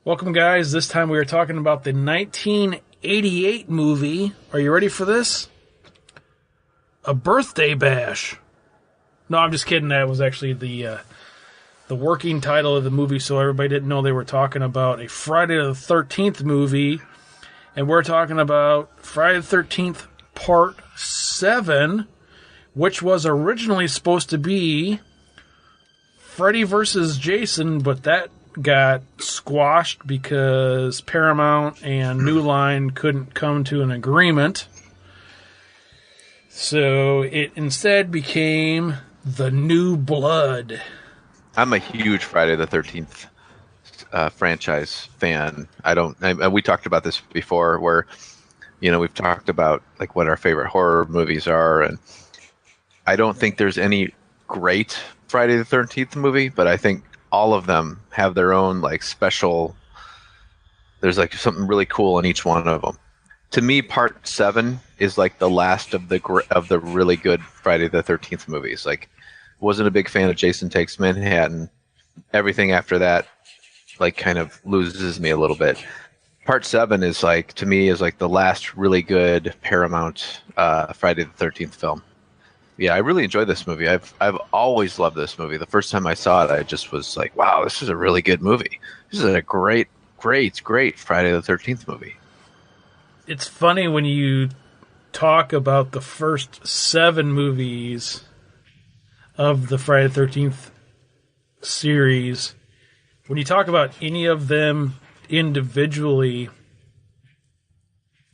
Welcome, guys. This time we are talking about the 1988 movie. Are you ready for this? A Birthday Bash. No, I'm just kidding. That was actually the working title of the movie, so everybody didn't know they were talking about a Friday the 13th movie. And we're talking about Friday the 13th Part 7, which was originally supposed to be Freddy vs. Jason, but that got squashed because Paramount and New Line couldn't come to an agreement. So it instead became The New Blood. I'm a huge Friday the 13th franchise fan. We talked about this before where, we've talked about like what our favorite horror movies are. And I don't think there's any great Friday the 13th movie, but I think all of them have their own like special. There's like something really cool in each one of them. To me, Part 7 is like the last of the really good Friday the 13th movies. Like, wasn't a big fan of Jason Takes Manhattan. Everything after that, like, kind of loses me a little bit. Part 7 is like, to me, is like the last really good Paramount Friday the 13th film. Yeah, I really enjoyed this movie. I've always loved this movie. The first time I saw it, I just was like, wow, this is a really good movie. This is a great Friday the 13th movie. It's funny when you talk about the first 7 movies of the Friday the 13th series. When you talk about any of them individually,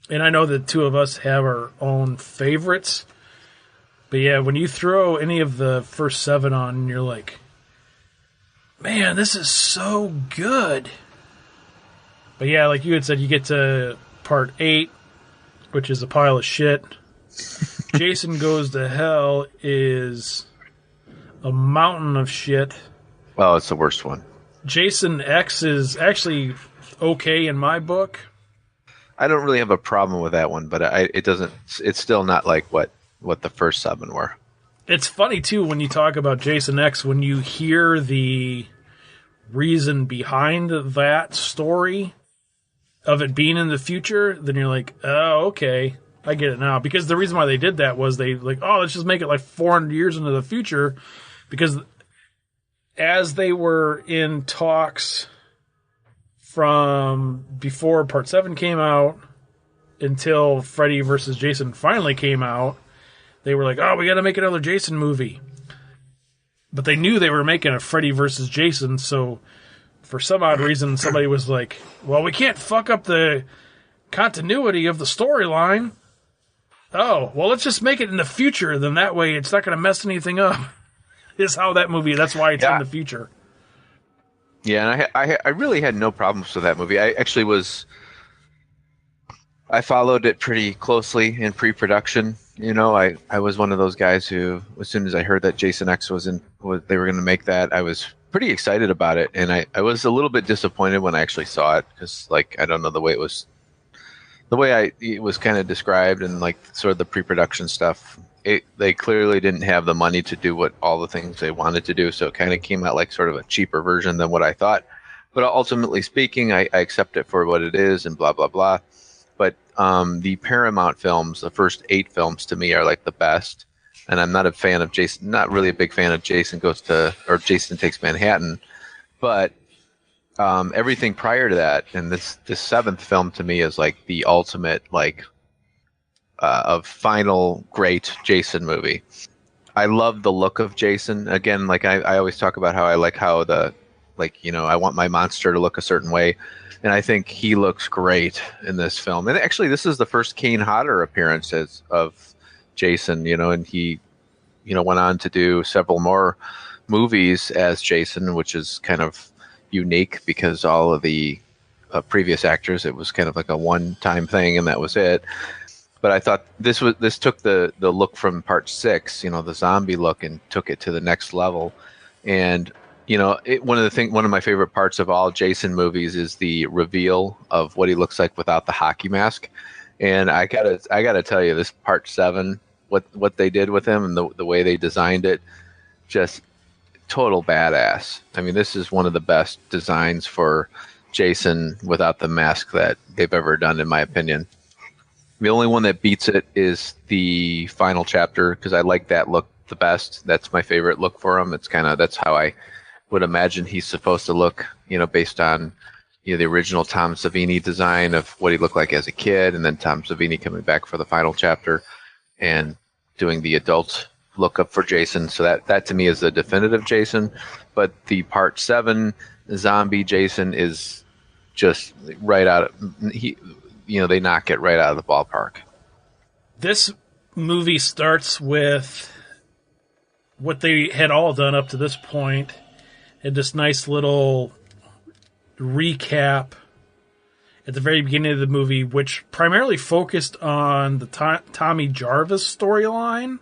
and I know that two of us have our own favorites, but yeah, when you throw any of the first 7 on, you're like, man, this is so good. But yeah, like you had said, you get to Part 8, which is a pile of shit. Jason Goes to Hell is a mountain of shit. Well, it's the worst one. Jason X is actually okay in my book. I don't really have a problem with that one, but it's still not like what the first 7 were. It's funny, too, when you talk about Jason X, when you hear the reason behind that story of it being in the future, then you're like, oh, okay, I get it now. Because the reason why they did that was they like, oh, let's just make it like 400 years into the future. Because as they were in talks from before Part 7 came out until Freddy vs. Jason finally came out, they were like, oh, we got to make another Jason movie. But they knew they were making a Freddy vs. Jason, so for some odd reason, somebody was like, well, we can't fuck up the continuity of the storyline. Oh, well, let's just make it in the future, then that way it's not going to mess anything up. Is how that movie, that's why it's in the future. Yeah, and I really had no problems with that movie. I followed it pretty closely in pre-production. I was one of those guys who, as soon as I heard that Jason X they were going to make that, I was pretty excited about it. And I was a little bit disappointed when I actually saw it because, like, I don't know, it was kind of described and like sort of the pre-production stuff. They clearly didn't have the money to do all the things they wanted to do, so it kind of came out like sort of a cheaper version than what I thought. But ultimately speaking, I accept it for what it is and blah, blah, blah. But the Paramount films, the first 8 films to me are like the best. And I'm not really a big fan of Jason Takes Manhattan. But everything prior to that, and this 7th film to me is like the ultimate like of final great Jason movie. I love the look of Jason. Again, like I always talk about how I like how I want my monster to look a certain way. And I think he looks great in this film. And actually, this is the first Kane Hodder appearance of Jason, and he, went on to do several more movies as Jason, which is kind of unique because all of the previous actors, it was kind of like a one-time thing and that was it. But I thought this took the look from Part 6, the zombie look, and took it to the next level. And one of my favorite parts of all Jason movies is the reveal of what he looks like without the hockey mask. And I gotta tell you, this Part 7, what they did with him and the way they designed it, just total badass. I mean, this is one of the best designs for Jason without the mask that they've ever done, in my opinion. The only one that beats it is the final chapter, because I like that look the best. That's my favorite look for him. That's how I would imagine he's supposed to look, based on the original Tom Savini design of what he looked like as a kid, and then Tom Savini coming back for the final chapter and doing the adult look up for Jason. So that to me is the definitive Jason. But the part 7 zombie Jason is just right out of they knock it right out of the ballpark. This movie starts with what they had all done up to this point, and this nice little recap at the very beginning of the movie, which primarily focused on the Tommy Jarvis storyline.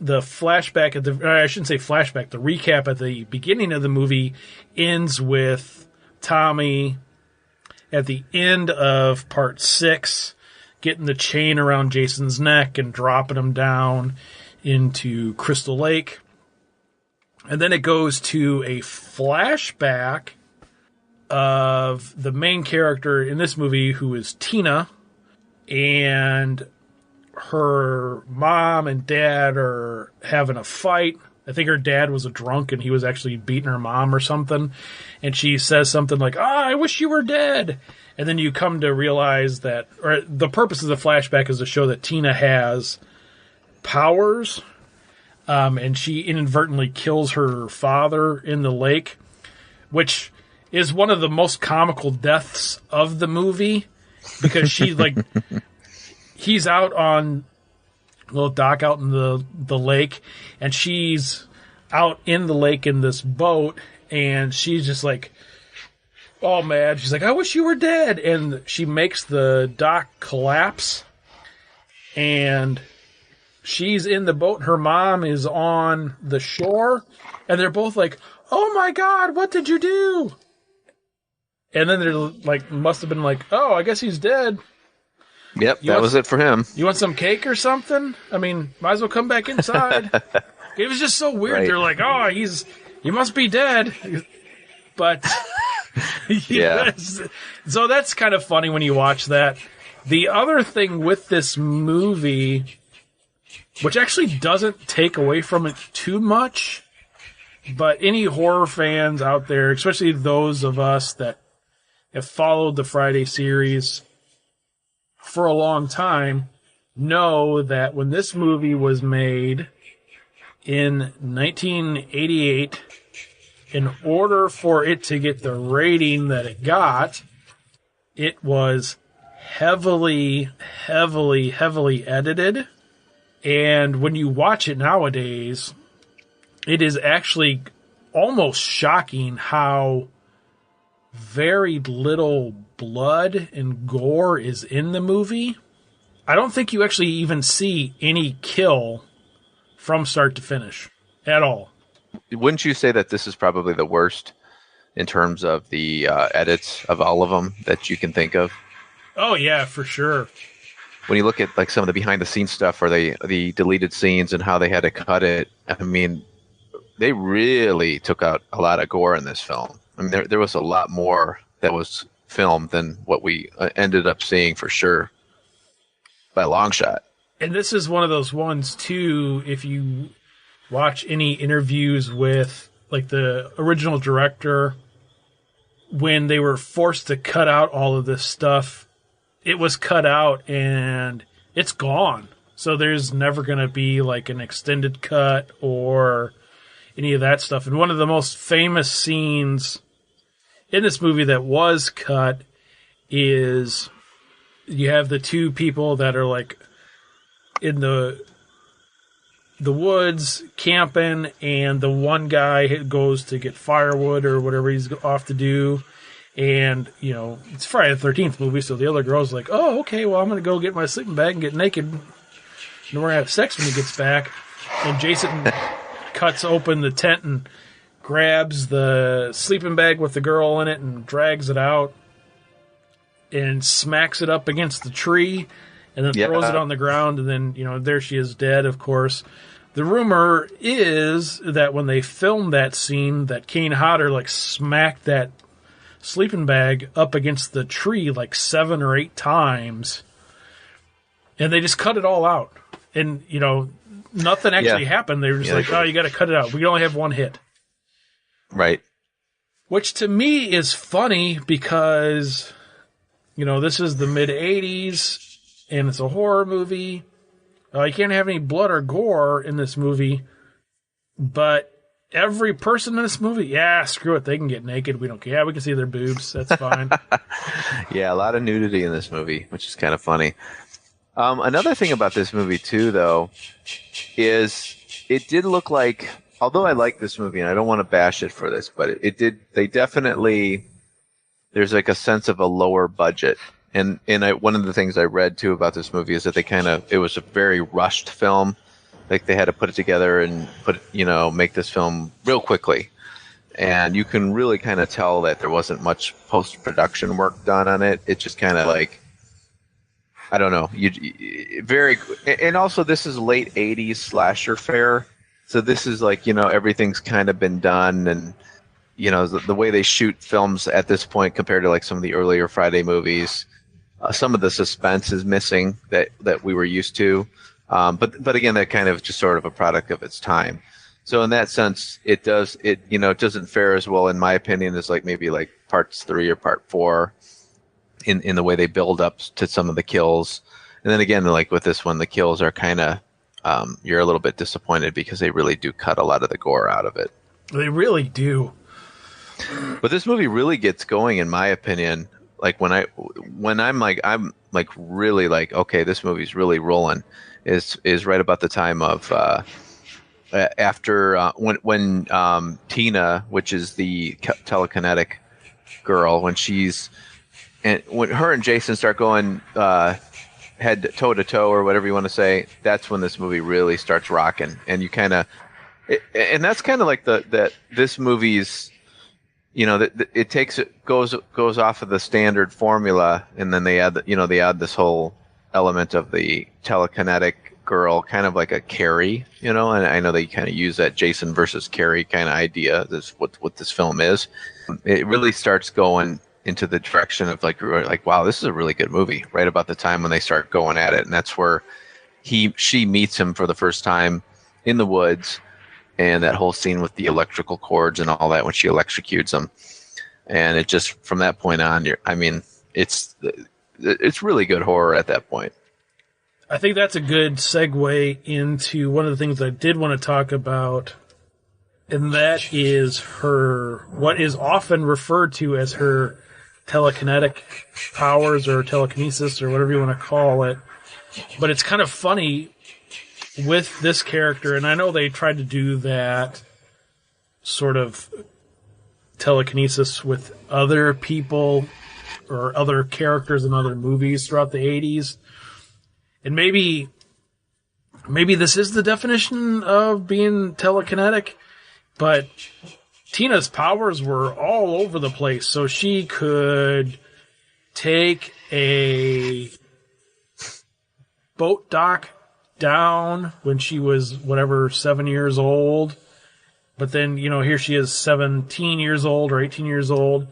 The flashback I shouldn't say flashback, the recap at the beginning of the movie ends with Tommy at the end of part 6 getting the chain around Jason's neck and dropping him down into Crystal Lake. And then it goes to a flashback of the main character in this movie, who is Tina, and her mom and dad are having a fight. I think her dad was a drunk and he was actually beating her mom or something. And she says something like, I wish you were dead. And then you come to realize that, or the purpose of the flashback is to show that Tina has powers. And she inadvertently kills her father in the lake, which is one of the most comical deaths of the movie, because she he's out on a little dock out in the lake, and she's out in the lake in this boat, and she's just like, oh man, she's like, I wish you were dead. And she makes the dock collapse, and she's in the boat, and her mom is on the shore, and they're both like, oh my God, what did you do? And then they're like, must have been like, oh, I guess he's dead. Yep, that was it for him. You want some cake or something? I mean, might as well come back inside. It was just so weird. Right. They're like, oh, he must be dead. But, yeah. So that's kind of funny when you watch that. The other thing with this movie, which actually doesn't take away from it too much, but any horror fans out there, especially those of us that have followed the Friday series for a long time, know that when this movie was made in 1988, in order for it to get the rating that it got, it was heavily edited. And when you watch it nowadays, it is actually almost shocking how very little blood and gore is in the movie. I don't think you actually even see any kill from start to finish at all. Wouldn't you say that this is probably the worst in terms of the edits of all of them that you can think of? Oh yeah, for sure. When you look at like some of the behind the scenes stuff or the deleted scenes and how they had to cut it, I mean, they really took out a lot of gore in this film. I mean, there was a lot more that was filmed than what we ended up seeing, for sure, by a long shot. And this is one of those ones too, if you watch any interviews with like the original director, when they were forced to cut out all of this stuff, it was cut out and it's gone. So there's never going to be like an extended cut or any of that stuff. And one of the most famous scenes in this movie that was cut is you have the two people that are like in the woods camping, and the one guy goes to get firewood or whatever he's off to do. And, you know, it's Friday the 13th movie, so the other girl's like, oh, okay, well, I'm going to go get my sleeping bag and get naked. And we're going to have sex when he gets back. And Jason cuts open the tent and grabs the sleeping bag with the girl in it and drags it out and smacks it up against the tree and then throws it on the ground. And then, you know, there she is dead, of course. The rumor is that when they filmed that scene, that Kane Hodder, like, smacked that sleeping bag up against the tree like 7 or 8 times. And they just cut it all out. And, nothing actually happened. They were just oh, you got to cut it out. We can only have one hit. Right. Which to me is funny because, this is the mid-'80s and it's a horror movie. You can't have any blood or gore in this movie. But every person in this movie, screw it. They can get naked. We don't care. Yeah, we can see their boobs. That's fine. Yeah, a lot of nudity in this movie, which is kind of funny. Another thing about this movie, too, though, is it did look like, although I like this movie, and I don't want to bash it for this, but they definitely, there's like a sense of a lower budget. And one of the things I read, too, about this movie is that it was a very rushed film. Like they had to put it together and make this film real quickly. And you can really kind of tell that there wasn't much post-production work done on it. It's just kind of like, I don't know. And also this is late 80s slasher fare. So this is like, everything's kind of been done. And, the way they shoot films at this point compared to like some of the earlier Friday movies, some of the suspense is missing that we were used to. But again, that kind of just sort of a product of its time. So in that sense, it doesn't fare as well, in my opinion, as like maybe like parts 3 or part 4 in the way they build up to some of the kills. And then again, like with this one, the kills are kind of, you're a little bit disappointed because they really do cut a lot of the gore out of it. They really do. But this movie really gets going, in my opinion. Like when I'm really like, okay, this movie's really rolling. Is right about the time of after when Tina, which is the telekinetic girl, when her and Jason start going head toe to toe or whatever you want to say, that's when this movie really starts rocking, and you kind of, and that's kind of like this movie's, it goes off of the standard formula, and then they add this whole element of the telekinetic girl, kind of like a Carrie, and I know they kind of use that Jason versus Carrie kind of idea. That's what this film is. It really starts going into the direction of like, wow, this is a really good movie, right about the time when they start going at it. And that's where she meets him for the first time in the woods, and that whole scene with the electrical cords and all that when she electrocutes him. And it just, from that point on, it's really good horror at that point. I think that's a good segue into one of the things I did want to talk about, and that is what is often referred to as her telekinetic powers or telekinesis or whatever you want to call it. But it's kind of funny with this character, and I know they tried to do that sort of telekinesis with other people or other characters in other movies throughout the 80s. And maybe this is the definition of being telekinetic, but Tina's powers were all over the place. So she could take a boat dock down when she was 7 years old. But then, here she is 17 years old or 18 years old,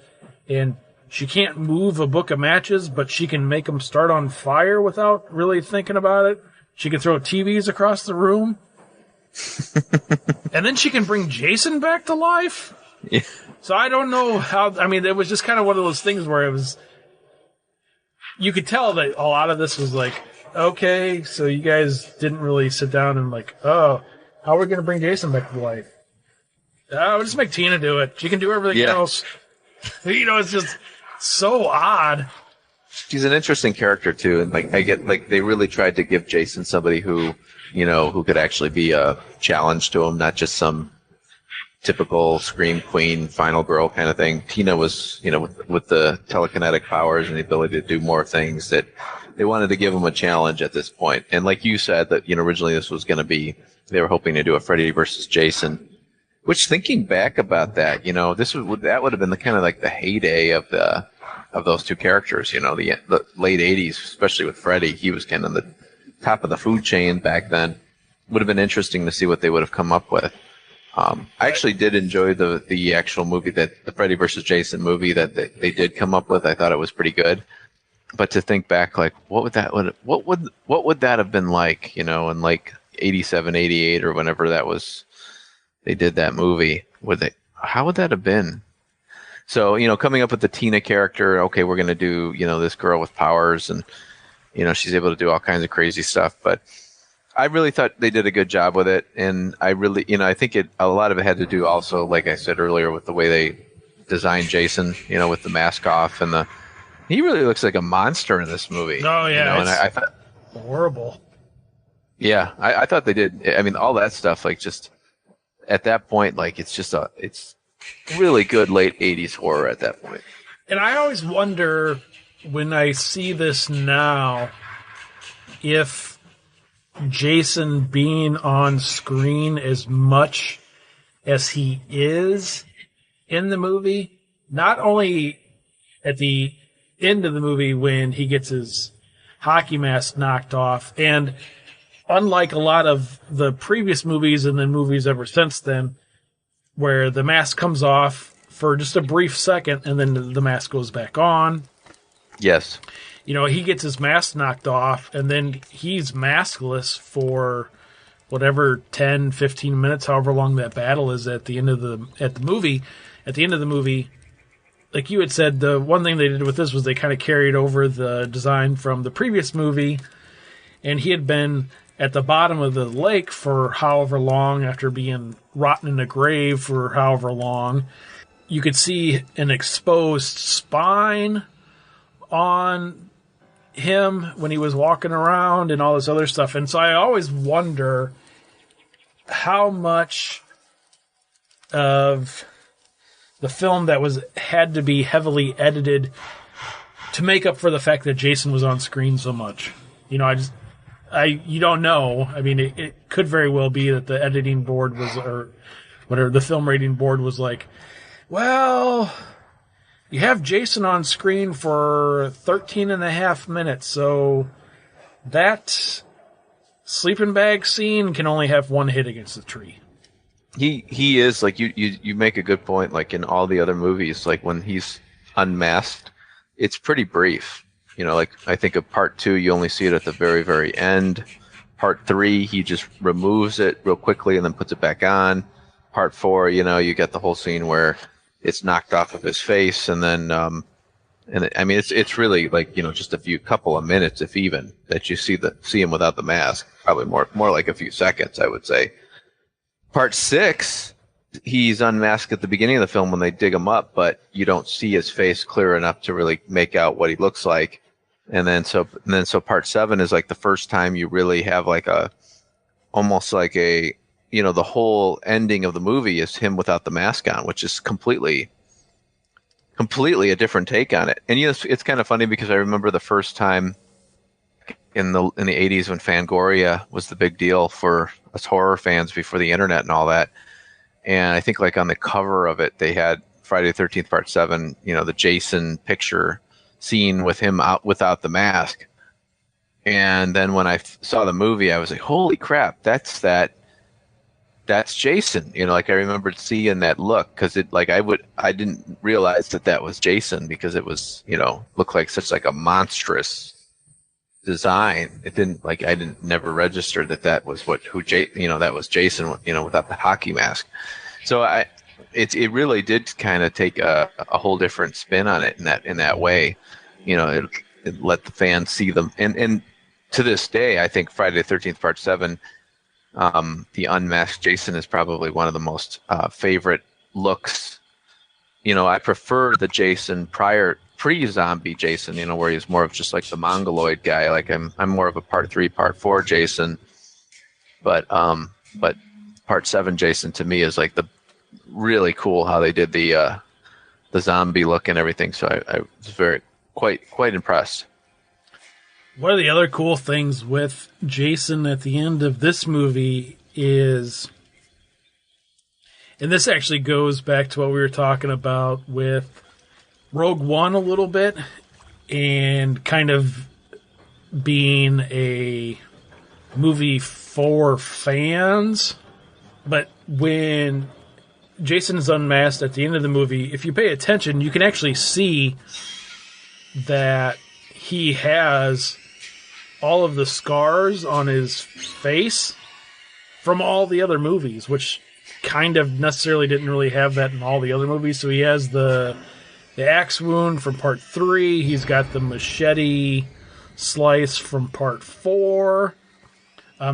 and she can't move a book of matches, but she can make them start on fire without really thinking about it. She can throw TVs across the room. And then she can bring Jason back to life. Yeah. So I don't know how, it was just kind of one of those things where you could tell that a lot of this was like, okay, so you guys didn't really sit down and like, oh, how are we going to bring Jason back to life? We'll just make Tina do it. She can do everything else. It's just so odd. She's an interesting character too, and they really tried to give Jason somebody who could actually be a challenge to him, not just some typical scream queen, final girl kind of thing. Tina was, with the telekinetic powers and the ability to do more things, that they wanted to give him a challenge at this point. And like you said, that originally this was going to be, they were hoping to do a Freddy versus Jason. Which, thinking back about that, that would have been the kind of like the heyday of those two characters. The late '80s, especially with Freddy, he was kind of the top of the food chain back then. Would have been interesting to see what they would have come up with. I actually did enjoy the actual movie, that the Freddy versus Jason movie that they did come up with. I thought it was pretty good. But to think back, like what would that have been like, in like 87, 88, or whenever that was, they did that movie. How would that have been? So, coming up with the Tina character, okay, we're going to do, this girl with powers, and, she's able to do all kinds of crazy stuff. But I really thought they did a good job with it. And I really, I think a lot of it had to do also, like I said earlier, with the way they designed Jason, with the mask off, and he really looks like a monster in this movie. Oh, yeah. And I thought, horrible. Yeah, I thought they did. I mean, all that stuff, like, just at that point, like, it's really good late 80s horror at that point. And I always wonder, when I see this now, if Jason being on screen as much as he is in the movie, not only at the end of the movie when he gets his hockey mask knocked off, and unlike a lot of the previous movies and then movies ever since then, where the mask comes off for just a brief second and then the mask goes back on. Yes. He gets his mask knocked off and then he's maskless for whatever, 10, 15 minutes, however long that battle is at the end of the movie. At the end of the movie, like you had said, the one thing they did with this was they kind of carried over the design from the previous movie, and he had been at the bottom of the lake for however long, after being rotten in a grave for however long. You could see an exposed spine on him when he was walking around and all this other stuff. And so I always wonder how much of the film that had to be heavily edited to make up for the fact that Jason was on screen so much. You don't know. I mean, it could very well be that the editing board was, or whatever, the film rating board was like, well, you have Jason on screen for 13 and a half minutes, so that sleeping bag scene can only have one hit against the tree. He is, like, you make a good point, like in all the other movies, like when he's unmasked, it's pretty brief. Like, I think of part 2, you only see it at the very, very end. Part 3, he just removes it real quickly and then puts it back on. Part 4, you get the whole scene where it's knocked off of his face, and then, it's really like, just a couple of minutes, if even, that you see him without the mask. Probably more like a few seconds, I would say. Part 6, he's unmasked at the beginning of the film when they dig him up, but you don't see his face clear enough to really make out what he looks like. And then so part 7 is like the first time you really have like almost like the whole ending of the movie is him without the mask on, which is completely a different take on it. And it's kind of funny because I remember the first time in the 80s when Fangoria was the big deal for us horror fans before the internet and all that. And I think like on the cover of it, they had Friday the 13th Part 7, the Jason picture scene with him out without the mask. And then when I saw the movie, I was like, holy crap, that's Jason. Like I remembered seeing that look, because I didn't realize that was Jason, because it was, looked like such like a monstrous design. It didn't, like, I never registered that was that was Jason, without the hockey mask. So it really did kind of take a whole different spin on it in that way. It let the fans see them. And to this day, I think Friday the 13th Part 7, the unmasked Jason is probably one of the most favorite looks. I prefer the Jason pre-zombie Jason, where he's more of just like the mongoloid guy. Like I'm more of a Part 3, Part 4 Jason. But Part 7 Jason to me is like the really cool how they did the zombie look and everything. So I was quite impressed. One of the other cool things with Jason at the end of this movie is, and this actually goes back to what we were talking about with Rogue One a little bit, and kind of being a movie for fans, but when Jason's unmasked at the end of the movie, if you pay attention, you can actually see that he has all of the scars on his face from all the other movies, which kind of necessarily didn't really have that in all the other movies. So he has the axe wound from part 3. He's got the machete slice from part 4.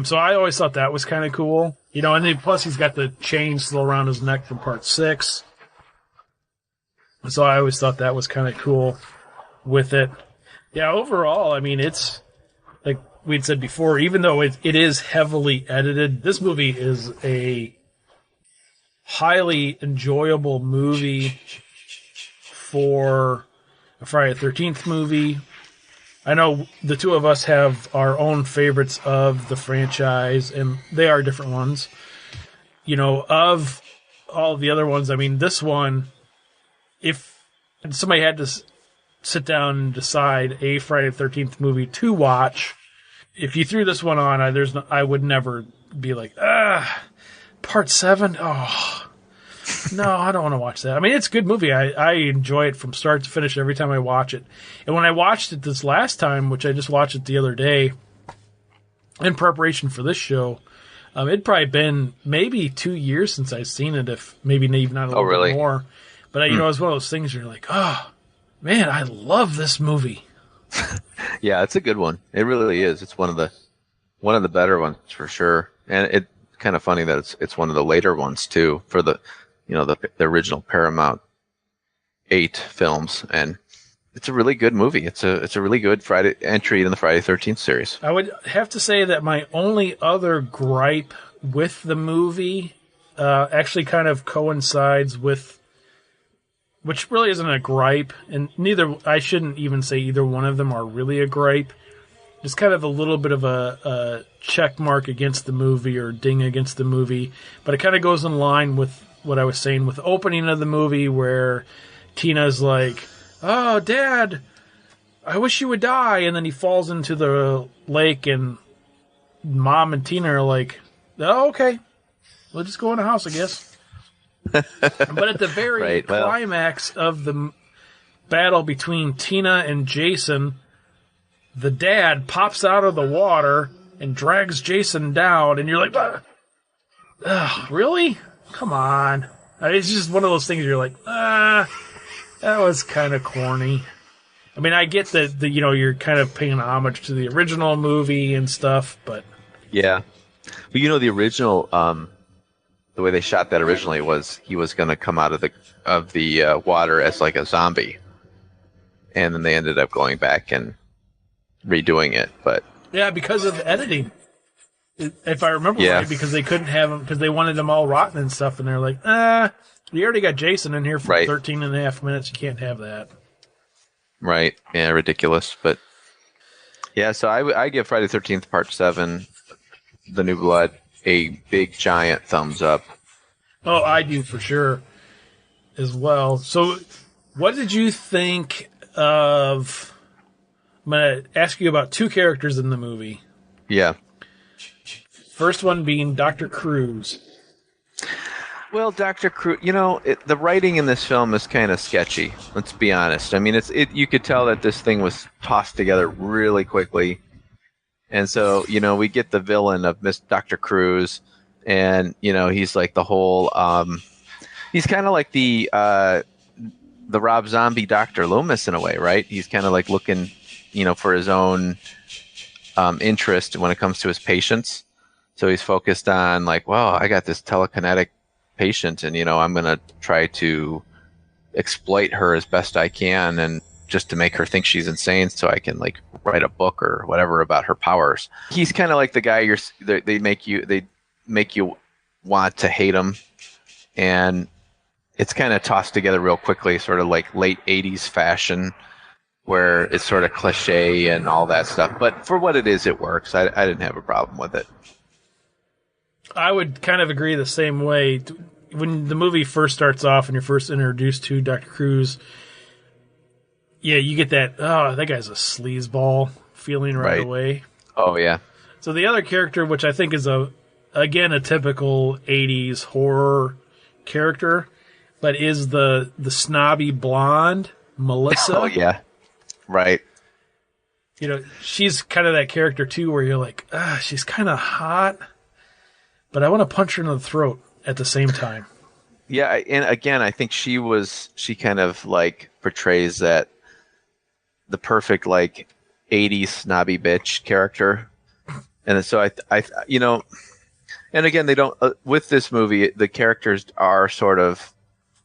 So I always thought that was kind of cool. You know, and then plus he's got the chain still around his neck from part 6. So I always thought that was kind of cool with it. Yeah, overall, I mean, it's like we'd said before, even though it is heavily edited, this movie is a highly enjoyable movie for a Friday the 13th movie. I know the two of us have our own favorites of the franchise, and they are different ones. You know, of all of the other ones, I mean, this one, if somebody had to sit down and decide a Friday the 13th movie to watch, if you threw this one on, I would never be like, part 7? Oh, no, I don't want to watch that. I mean, it's a good movie. I enjoy it from start to finish every time I watch it. And when I watched it this last time, which I just watched it the other day, in preparation for this show, it'd probably been maybe 2 years since I've seen it, if maybe not a little bit more. But, you know, it's one of those things where you're like, oh, man, I love this movie. Yeah, it's a good one. It really is. It's one of the better ones for sure. And it's kind of funny that it's one of the later ones too, for the original Paramount 8 films, and it's a really good movie. It's a really good Friday entry in the Friday the 13th series. I would have to say that my only other gripe with the movie actually kind of coincides with, which really isn't a gripe, and I shouldn't even say either one of them are really a gripe. Just kind of a little bit of a check mark against the movie or ding against the movie, but it kind of goes in line with what I was saying with the opening of the movie, where Tina's like, "Oh, Dad, I wish you would die," and then he falls into the lake, and Mom and Tina are like, "Oh, okay, we'll just go in the house, I guess." But at the very climax of the battle between Tina and Jason, the dad pops out of the water and drags Jason down, and you're like, really? Come on. It's just one of those things where you're like, that was kind of corny. I mean, I get that you're kind of paying homage to the original movie and stuff, but... Yeah. But the original... the way they shot that originally was he was going to come out of the water as like a zombie, and then they ended up going back and redoing it. But yeah, because of editing, if I remember right, because they couldn't have him because they wanted them all rotten and stuff, and they're like, we already got Jason in here for 13 and a half minutes. You can't have that. Right? Yeah, ridiculous. But yeah, so I give Friday the 13th Part 7, The New Blood, a big giant thumbs up. Oh, I do for sure as well. So what did you think of... I'm going to ask you about two characters in the movie. Yeah. First one being Dr. Cruz. Well, Dr. Cruz, the writing in this film is kind of sketchy. Let's be honest. I mean, you could tell that this thing was tossed together really quickly. And so, we get the villain of Miss Dr. Cruz, and, he's like the whole, he's kind of like the Rob Zombie Dr. Loomis in a way, right? He's kind of like looking, for his own interest when it comes to his patients. So he's focused on like, well, I got this telekinetic patient, and, I'm going to try to exploit her as best I can, and just to make her think she's insane so I can like write a book or whatever about her powers. He's kind of like the guy they make you want to hate him, and it's kind of tossed together real quickly, sort of like late 80s fashion, where it's sort of cliche and all that stuff. But for what it is, it works. I didn't have a problem with it. I would kind of agree the same way. When the movie first starts off and you're first introduced to Dr. Cruz, yeah, you get that, that guy's a sleazeball feeling right away. Oh, yeah. So the other character, which I think is a again, a typical 80s horror character, but is the snobby blonde Melissa. Oh, yeah. Right. You know, she's kind of that character, too, where you're like, she's kind of hot, but I want to punch her in the throat at the same time. Yeah, and again, I think she kind of like portrays that the perfect like 80s snobby bitch character. And so I you know, and again, they don't with this movie, the characters are sort of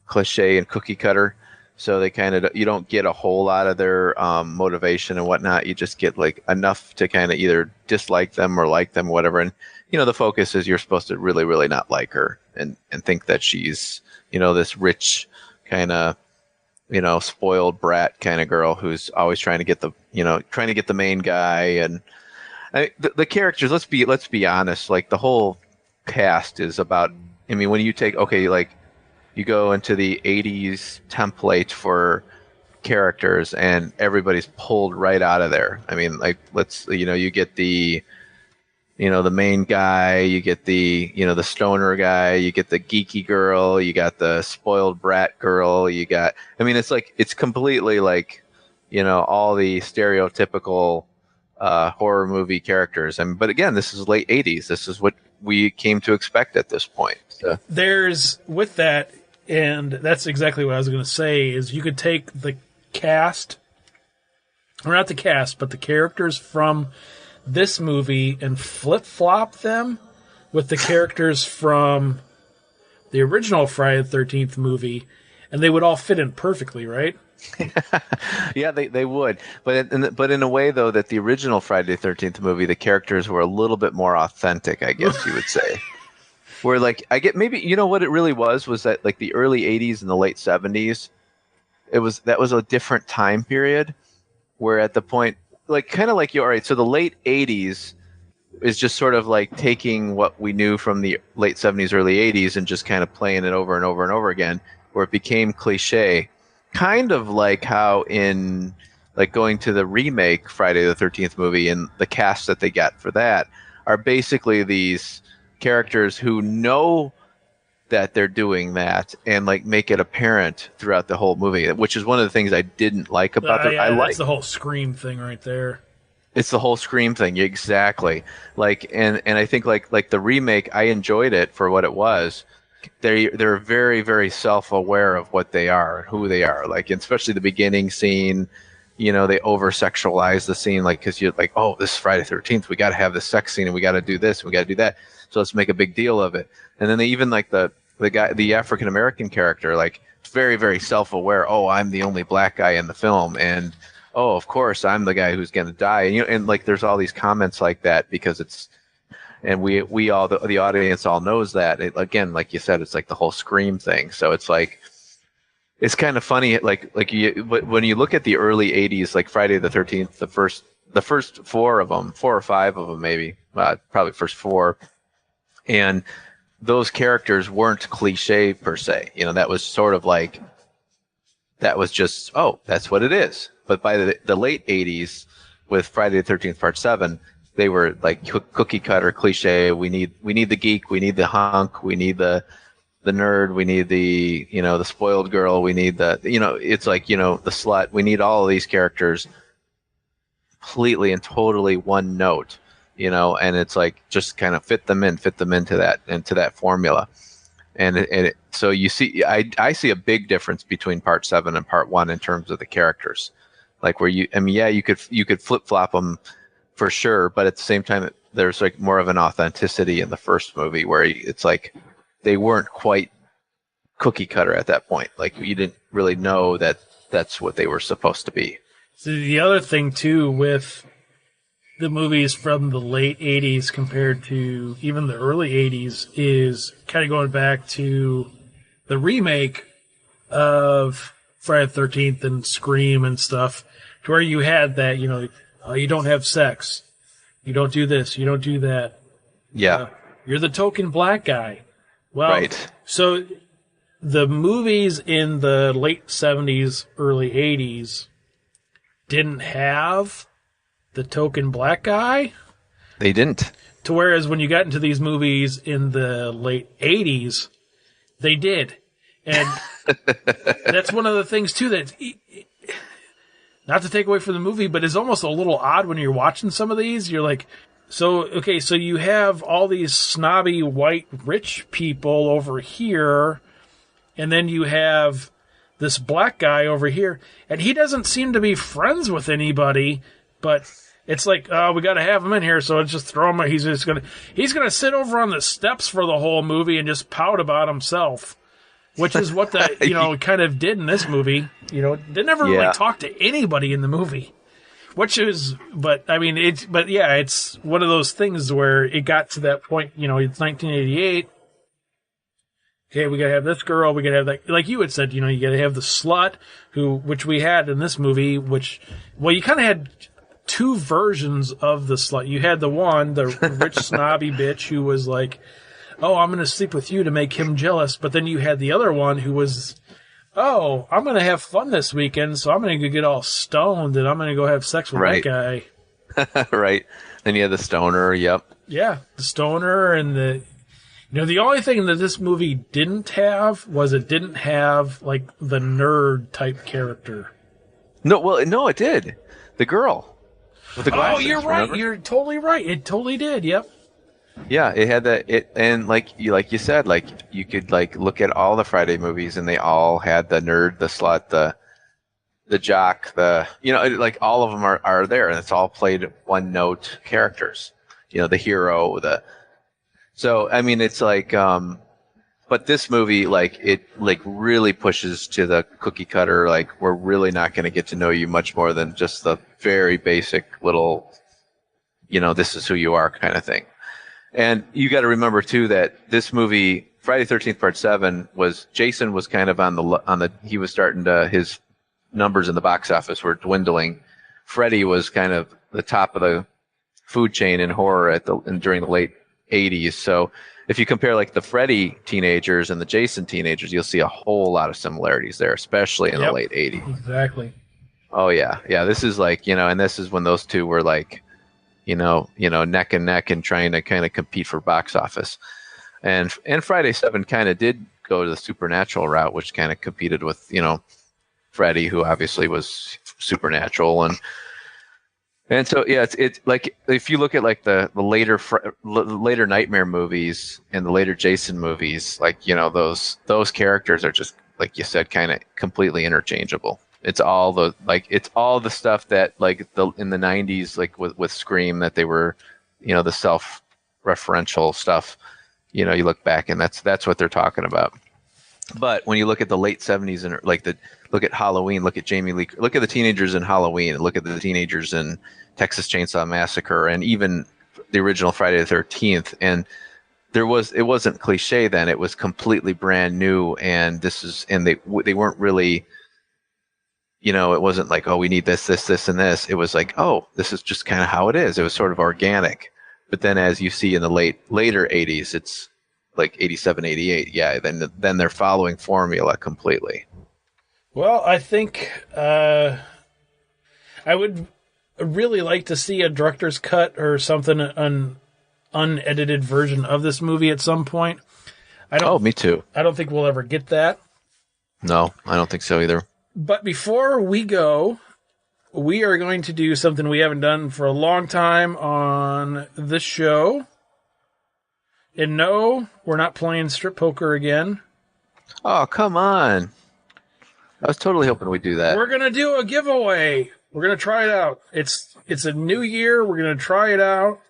cliche and cookie cutter. So they kind of, you don't get a whole lot of their motivation and whatnot. You just get like enough to kind of either dislike them or like them, or whatever. And, you know, the focus is you're supposed to really, really not like her and think that she's, you know, this rich kind of, you know, spoiled brat kind of girl who's always trying to get the main guy. And the characters, let's be honest, like the whole cast is about, I mean, when you take, okay, like, you go into the 80s template for characters and everybody's pulled right out of there. I mean, like, you get the, you know, the main guy, you get the, you know, the stoner guy, you get the geeky girl, you got the spoiled brat girl, it's completely like, you know, all the stereotypical horror movie characters. But again, this is late 80s. This is what we came to expect at this point. So. There's, with that, and that's exactly what I was going to say, is you could take the cast, or not the cast, but the characters from this movie and flip-flop them with the characters from the original Friday the 13th movie, and they would all fit in perfectly, right? Yeah, they would. But in a way, though, that the original Friday the 13th movie, the characters were a little bit more authentic, I guess you would say. Where, like, I get maybe, you know what it really was that, like, the early 80s and the late 70s, that was a different time period where at the point, like, kind of like all right, so the late 80s is just sort of like taking what we knew from the late 70s, early 80s and just kind of playing it over and over and over again, where it became cliche. Kind of like how in, like, going to the remake Friday the 13th movie and the cast that they got for that are basically these characters who know that they're doing that and like make it apparent throughout the whole movie, which is one of the things I didn't like about it. That's the whole Scream thing right there. It's the whole Scream thing, exactly. Like, and I think like the remake, I enjoyed it for what it was. They're very, very self-aware of what they are and who they are. Like, especially the beginning scene, you know, they over-sexualize the scene, like, because you're like, oh, this is Friday the 13th, we got to have the sex scene and we got to do this and we got to do that. So let's make a big deal of it. And then they even, like, the guy, the African American character, like, very, very self-aware. Oh, I'm the only black guy in the film, and oh, of course, I'm the guy who's going to die. And and like, there's all these comments like that because it's, and we all, the audience all knows that. Again, like you said, it's like the whole Scream thing. So it's like, it's kind of funny, when you look at the early '80s, like Friday the 13th, the first four or five of them, maybe, probably first four. And those characters weren't cliche per se. You know, that was sort of like, that was just, oh, that's what it is. But by the late 80s with Friday the 13th Part 7, they were like cookie cutter cliche. We need the geek, we need the hunk, we need the nerd, we need the, you know, the spoiled girl, we need the, you know, it's like, you know, the slut. We need all of these characters completely and totally one note. You know, and it's like, just kind of fit them into that formula. And so you see, I see a big difference between Part 7 and Part 1 in terms of the characters. Like, where you could flip flop them for sure, but at the same time, there's like more of an authenticity in the first movie where it's like they weren't quite cookie cutter at that point. Like, you didn't really know that that's what they were supposed to be. So the other thing too with the movies from the late 80s compared to even the early 80s is kind of going back to the remake of Friday the 13th and Scream and stuff, to where you had that, you know, you don't have sex, you don't do this, you don't do that. Yeah. You're the token black guy. Well, right. So the movies in the late 70s, early 80s didn't have the token black guy. They didn't. To whereas when you got into these movies in the late 80s, they did. And that's one of the things, too, that, not to take away from the movie, but is almost a little odd when you're watching some of these. You're like, so you have all these snobby white rich people over here, and then you have this black guy over here, and he doesn't seem to be friends with anybody, but it's like, oh, we got to have him in here, so let's just throw him. He's gonna sit over on the steps for the whole movie and just pout about himself, which is what the kind of did in this movie. They never really talk to anybody in the movie, it's one of those things where it got to that point. It's 1988. Okay, we gotta have this girl. We gotta have that, like you had said. You gotta have the slut which we had in this movie. You kind of had two versions of the slut. You had the rich snobby bitch who was like, oh, I'm going to sleep with you to make him jealous. But then you had the other one who was, oh, I'm going to have fun this weekend, so I'm going to get all stoned and I'm going to go have sex with that guy. Right. Then you had the stoner, yep. Yeah, the stoner and the only thing that this movie didn't have was it didn't have, like, the nerd type character. No, it did. The girl. With the glasses, oh, you're right. Remember? You're totally right. It totally did. Yep. Yeah, it had that. And like you said, like you could like look at all the Friday movies, and they all had the nerd, the slut, the jock, like all of them are there, and it's all played one note characters. The hero, So I mean, it's like, but this movie, like it, like really pushes to the cookie cutter. Like we're really not going to get to know you much more than just the very basic little, this is who you are kind of thing. And you got to remember too that this movie, Friday 13th Part 7, Jason was kind of he was starting to, his numbers in the box office were dwindling. Freddy was kind of the top of the food chain in horror during the late 80s. So if you compare like the Freddy teenagers and the Jason teenagers, you'll see a whole lot of similarities there, especially in the late 80s. Exactly. Oh yeah. Yeah. This is like, and this is when those two were like, neck and neck and trying to kind of compete for box office. And Friday 7 kind of did go to the supernatural route, which kind of competed with, Freddy, who obviously was supernatural. And so, yeah, it's like, if you look at like the later Nightmare movies and the later Jason movies, like, those characters are just, like you said, kind of completely interchangeable. It's all the stuff that like in the 90s, like with Scream, that they were, the self-referential stuff, you look back and that's what they're talking about. But when you look at the late 70s and look at Halloween, look at Jamie Lee, look at the teenagers in Halloween, and look at the teenagers in Texas Chainsaw Massacre, and even the original Friday the 13th. And it wasn't cliche then; it was completely brand new. And they weren't really, it wasn't like, oh, we need this, and this. It was like, oh, this is just kind of how it is. It was sort of organic. But then, as you see in the later 80s, it's like 87, 88. Yeah, then they're following formula completely. Well, I think I would really like to see a director's cut or something, an unedited version of this movie at some point. Me too. I don't think we'll ever get that. No, I don't think so either. But before we go, we are going to do something we haven't done for a long time on this show. And no, we're not playing strip poker again. Oh, come on. I was totally hoping we'd do that. We're going to do a giveaway. We're going to try it out. It's a new year. We're going to try it out.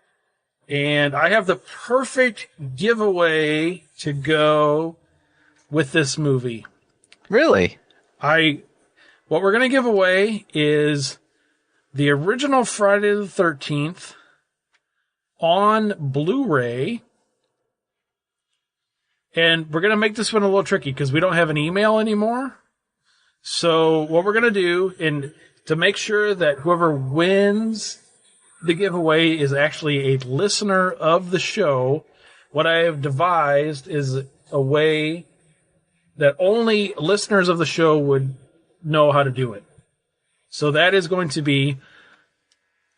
And I have the perfect giveaway to go with this movie. Really? What we're going to give away is the original Friday the 13th on Blu-ray. And we're going to make this one a little tricky because we don't have an email anymore. So what we're going to do, and to make sure that whoever wins the giveaway is actually a listener of the show, what I have devised is a way that only listeners of the show would know how to do it. So that is going to be,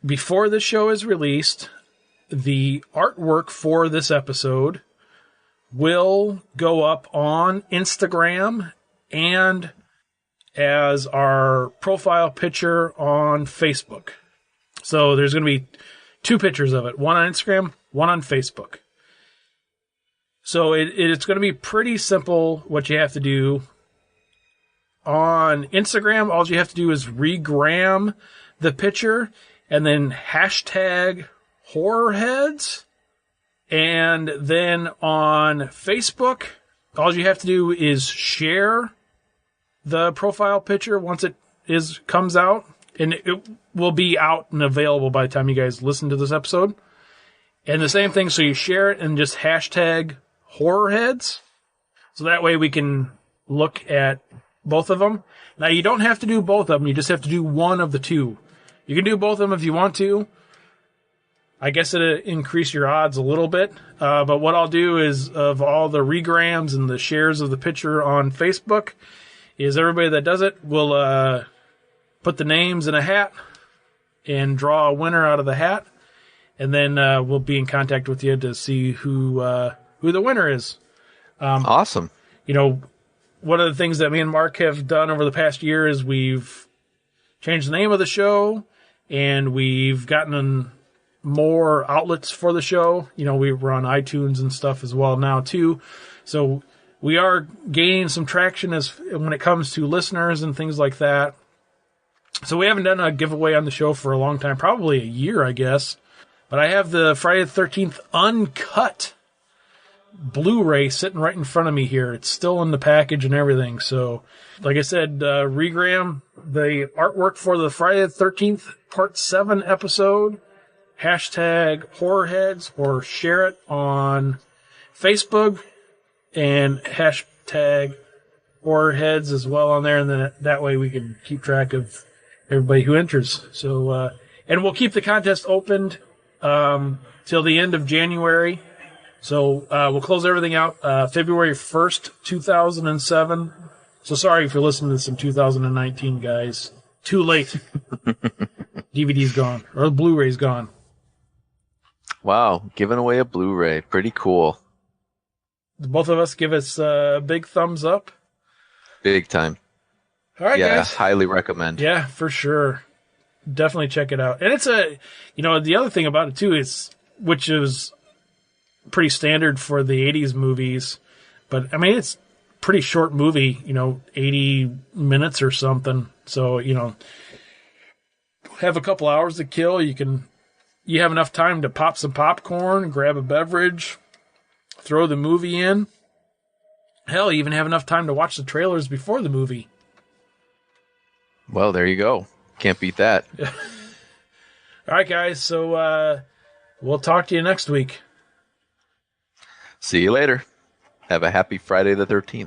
before the show is released, the artwork for this episode will go up on Instagram and as our profile picture on Facebook. So there's going to be 2 pictures of it, one on Instagram, one on Facebook. So it's going to be pretty simple what you have to do. On Instagram, all you have to do is regram the picture and then hashtag horrorheads. And then on Facebook, all you have to do is share the profile picture once it comes out. And it will be out and available by the time you guys listen to this episode. And the same thing, so you share it and just hashtag horrorheads. So that way we can look at both of them. Now, you don't have to do both of them. You just have to do one of the 2. You can do both of them if you want to. I guess it'll increase your odds a little bit. But what I'll do is, of all the regrams and the shares of the picture on Facebook, is everybody that does it will put the names in a hat and draw a winner out of the hat. And then we'll be in contact with you to see who the winner is. Awesome. You know, one of the things that me and Mark have done over the past year is we've changed the name of the show, and we've gotten more outlets for the show. You know, we're on iTunes and stuff as well now too. So we are gaining some traction when it comes to listeners and things like that. So we haven't done a giveaway on the show for a long time, probably a year, I guess. But I have the Friday the 13th uncut Blu-ray sitting right in front of me here. It's still in the package and everything. So, like I said, regram the artwork for the Friday the 13th Part 7 episode. Hashtag horrorheads, or share it on Facebook and hashtag horrorheads as well on there. And then that way we can keep track of everybody who enters. So, and we'll keep the contest opened till the end of January. So we'll close everything out February 1st, 2007. So sorry if you're listening to this in 2019, guys. Too late. DVD's gone, or the Blu-ray's gone. Wow, giving away a Blu-ray. Pretty cool. Both of us give us a big thumbs up. Big time. All right, yeah, guys. Highly recommend. Yeah, for sure. Definitely check it out. And it's the other thing about it too is, which is pretty standard for the 80s movies, but I mean, it's a pretty short movie, 80 minutes or something. So, have a couple hours to kill. You have enough time to pop some popcorn, grab a beverage, throw the movie in. Hell, you even have enough time to watch the trailers before the movie. Well, there you go. Can't beat that. All right, guys. So we'll talk to you next week. See you later. Have a happy Friday the 13th.